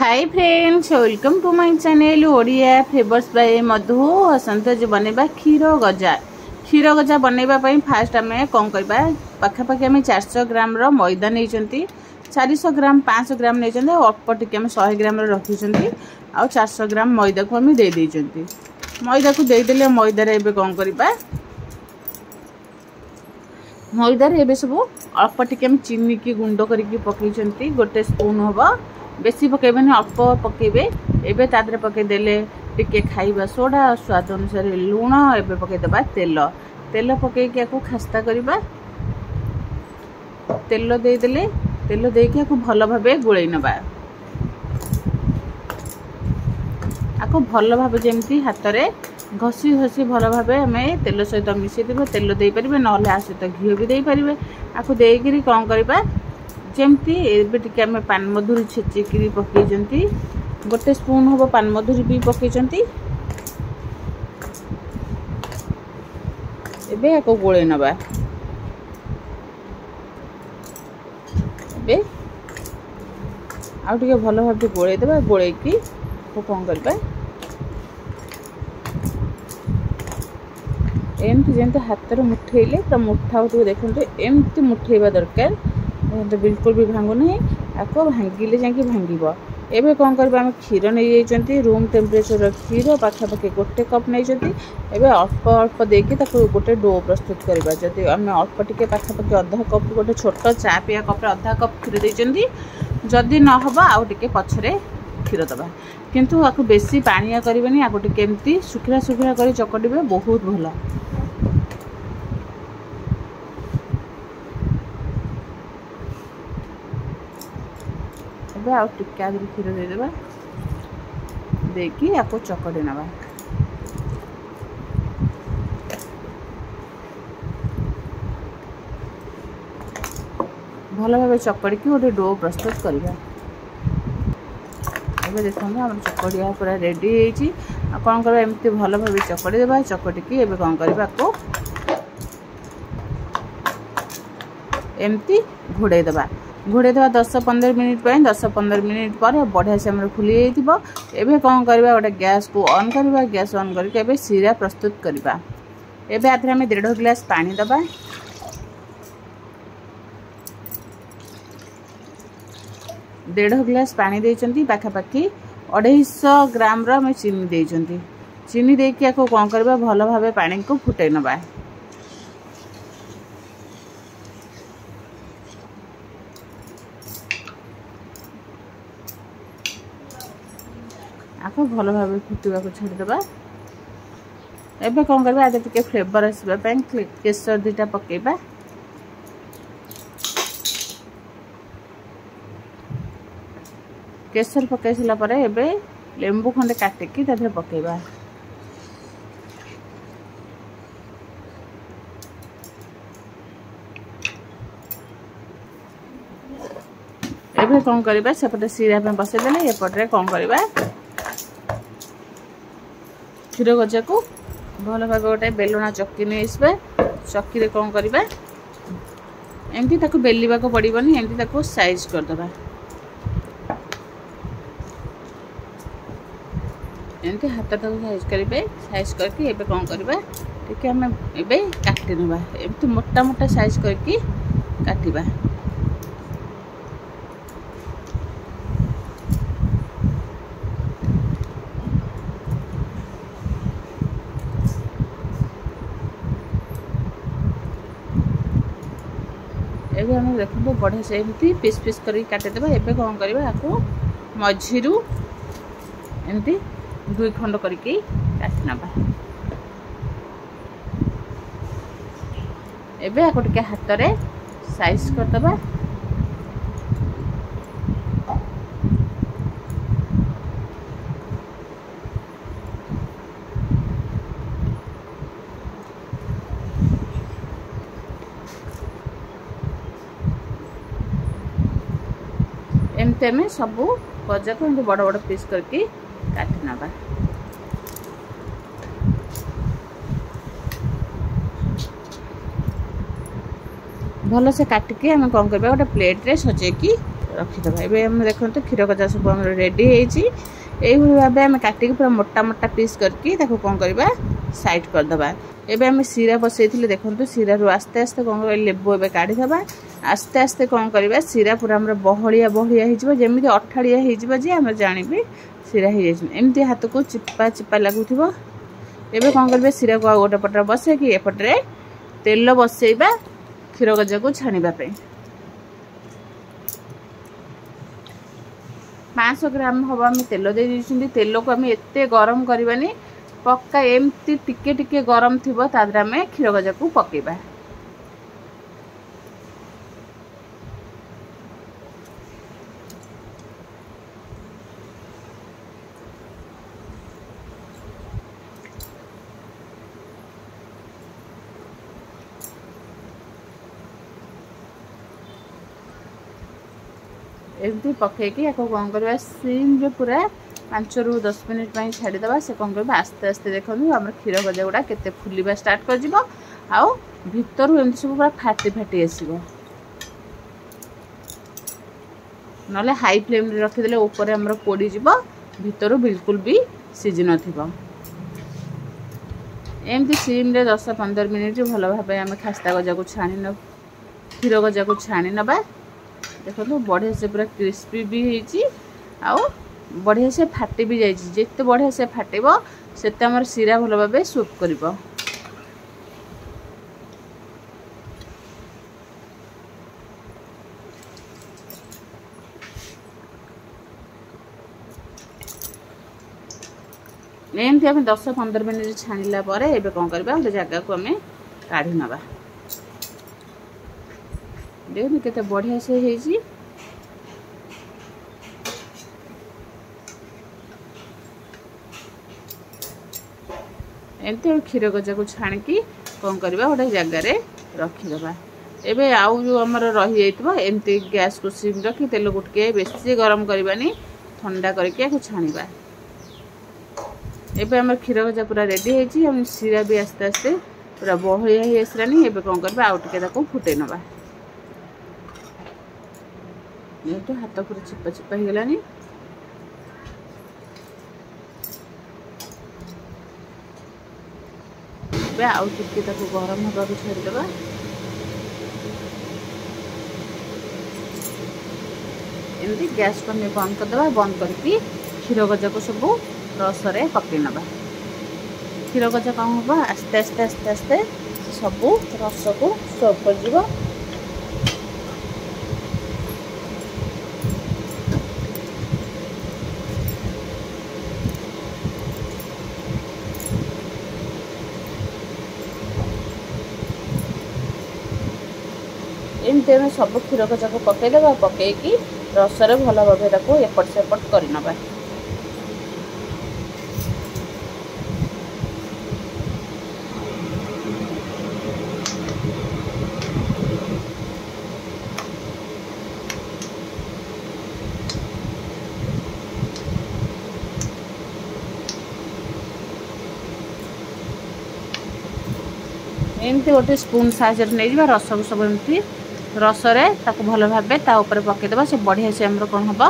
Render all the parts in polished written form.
Hi friends, welcome to my channel Odia flavours by Madhu. हसंत जो बनैबा क्षीर गजा बनैबा पई फास्ट आमे कोन करबा पाखापाखि आमे 400 ग्राम रो मैदा नैचंती, 400 ग्राम 500 ग्राम नैचंती, अल्प टिके आमे 100 ग्राम रो रखिसंती आ 400 ग्राम मैदा को आमे दे दैचंती। मैदा को दे देले मैदा रे एबे कोन करबा मैदा रे एबे सब अल्प टिके आमे चीनी की गुंड करके पकैचंती। गोटे स्पून होबा, बेसी पकेबेनी, अल्प पकेबे। एबे तादरे पके देले टिके खाइबा सोडा, स्वाद अनुसार लूण, एबे पके दबा तेल। तेल पके के आको खस्ता करबा। तेल दे देले, तेल दे के आको भलो भाबे गोळै नबा। आको भलो भाबे जेमती हाथ रे घसी घसी भलो भाबे हमें तेल सहित मिसै देबो। तेल दे परिबे नले आ सहित घी भी दे परिबे। आको देई करी कोन करबा जेमती एबे टिके हमें पान मधुरी छेची करी पकेजंती। गोटे स्पून होबो पान मधुरी भी पकेजंती। एबे आको गोळे नबा। एबे आ टिके भलो भाबे गोळे देबा। गोळे की को कोन करबा एमती जेंते हाथ रे मुठेइले त मुठा होतो देखंतु, एमती मुठेइबा दरकार। तो बिल्कुल भी भांगु नहीं, आपको भांगिले जाकि भांगिबो। एबे कोन करबा हम क्षीर नै जाइचंती, रूम टेम्परेचर रो क्षीर पाखापाखि गोटे कप नै जंती। एबे अल्प अल्प देके ताको गोटे डो प्रस्तुत करबा। जदि हम अल्प टिके पाखापाखि आधा कप, गोटे छोटो चा पिया कप रे आधा कप क्षीर दैचंती। जदि न हबा आ टिके पछरे क्षीर दबा, किंतु आको बेसी पानिया करबेनी। आको टिके एमती सुखिला सुखिला करी चकटिबे, बहुत भलो। आ टिके आदि क्षीर दे देबा, देकी आपको चकड़ी नबा। भलो भाबे चकड़ी की गोटे डो प्रस्तुत करबा। एबे देखो हम चकड़िया पूरा रेडी हेची। आ कोन करबा एमती भलो भाबे चकड़ी देबा। चकड़ी की एबे कोन करबा को एमती घोड़े देबा। घोड़े देबा 10-15 मिनिट पे। 10-15 मिनिट पर बढ़िया से हमर फुली जाइतिबो। एबे कोन करबा गोटे गैस को ऑन करबा। गैस ऑन करके एबे सीरा प्रस्तुत करबा। एबे आथरे हम 1.5 गिलास पानी दबा। 1.5 गिलास पानी देचंती। पाखापाखि 250 ग्राम रो हम चीनी देचंती। चीनी देके आको कोन करबा भलो भाबे पानी को फुटै नबा। आको भलो भाबे फुटवा को छाड़ देबा। एबे कोन करबा आदे टिके फ्लेवर आसीबा पई केसर दिटा पकेबा। केसर पकाई सिला परे एबे लेंबू खंडे काटे की ताथे पकेबा। एबे कोन करबा सेपटे सीरा पे बसे देले। एपटे कोन करबा क्षीर गजा को भलो भाबे गोटे बेलुना चक्की नै आसबा। चक्की रे कोन करबा एमती ताको बेलिबा को पड़िबनी। एमती ताको साइज कर दबा। एमती हाथ ताको साइज करबे। साइज करके एबे कोन करबा टिके हम एबे काटि नबा। एमती मोटा मोटा साइज करके काटिबा। एबे हम देखो बढ़िया से एमती पीस पीस करी काटे देबा। एबे कोन करबा आको मझिरु एमती 2 खंड करके काटि नबा। एबे आको टिके हाथ रे साइज कर दबा। एमते में सबू गजा को बड़ बड़ पीस करके काटि नबा। भल से काटिकी आम कौन करबा गोटे प्लेट रे सजेकी रखीदे। एबे हम देखते क्षीर गजा सब आम रेडी होई भाव आम काटिक पूरा मोटा मोटा पीस करके कौन करवा साइड करदे। एबे आम सीरा बसई देखो सीरा रू आस्ते आस्ते कौन कर लेबू ए काढ़ीदे। आस्ते आस्ते कौन करवा सीरा पूरा आम बहलिया बहलिया होमी अठाड़िया होम जानवी सीरा हो एमती हाथ को चिपा चिपा लगुव। एबे कौन करबे सीरा को गोटे पटर बसे कि एपटे तेल बसैबा क्षीर गजा को छाणीबा पे। 500 ग्राम हम आम तेल दे तेल को आम एते गरम करवानी पक्का एमती टिके टिके गरम थी तादर आम क्षीर गजा को पकेबा। एमती पकईकी या कौन करवा सिम रे पूरा 5 ରୁ 10 मिनिट छाड़ीदे। से कौन कर आस्ते आस्ते देखो आम क्षीर गजा गुड़ा केते फुलवा स्टार्ट कर आउ भितर एमती सब पूरा फाटी फाटी आसो ना हाई फ्लेम रे रखीदे ऊपर आम पोड़ी भितर बिल्कुल भी सीझी न। एमती सिम रे 10-15 मिनिट भल भाव आम खास्ता गजा को छाणी क्षीर गजा को छाणी नबा। देखो बढ़िया से पूरा क्रिस्पी भी होती आउ बढ़िया से फाटी भी जाइए। जिते बढ़िया से फाटब से आम सीरा भल भाव सूप कर। एमती आम 10-15 मिनिट छाणिला एबे कौन करबा गोटे जगह को आम काढ़ी नबा। देखो केते बढ़िया से होइछि। एमती क्षीर गजा को छाणिकी कौन करबा गोटे जगह रे रखीदबा। एबे आउ जो हमर रही जाइतबा एमती गैस को सिम रखी तेल गुटके बेसी गरम करबानी ठंडा करके को छाणीबा। एबे हमर क्षीर गजा पूरा रेडी होइछि। हम सीरा भी आस्ते आस्ते पूरा बहलिया हो आसलानी। एबे कौन करबा आउ टिके ताको फुटे नबा। तो हाथ पूरा चिपा चिपा हो गलानी। आउ टिके ताको गरम होगा छाड़ीदे। एमती गैस को बंद करदे। बंद करके क्षीर गजा को सब रस रे पकई नबा। क्षीर गजा कौन हम आस्ते आस्ते आस्ते आस्ते सब रस को सर्व कर। एमती आम सब क्षीर गजा को पकईदे। पकईकी रस रे भल भाव एपट सेपट कर नबा। एमती गोटे स्पून साइज नहीं जा रस को सब एमती रस रे ताको भल भाव ता ऊपर पकईदे। से बढ़िया से आमर कौन हम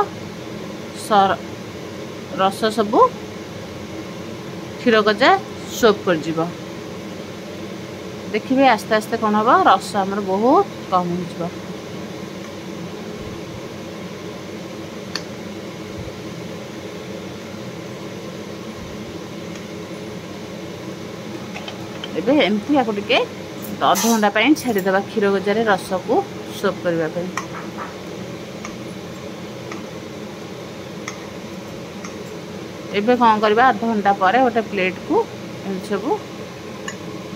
रस सब क्षीर गजा सोप कर। देखिए आस्ते आस्ते कौन हम रस आमर बहुत कम हो। एबे एमती या टिके अध घंटा छाड़ीदे क्षीर गजा रस को सोप करने। एबे कौन करबा अध घंटा पर गोटे प्लेट को सब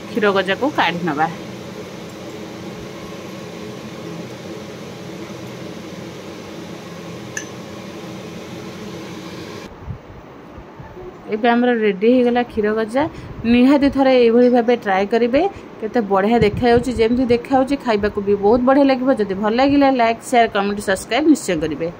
क्षीर गजा को काढ़ी नबा। एबे हमर रेडी हो गला क्षीर गजा। निहाती थरे एभली भाबे ट्राई करिवे। केते बढ़िया देखा जाउची जेमती देखा जाउची खाइबा को भी बहुत बढ़िया लागिबो। जदि भल लागिला लाइक शेयर कमेंट सब्सक्राइब निश्चय करिवे।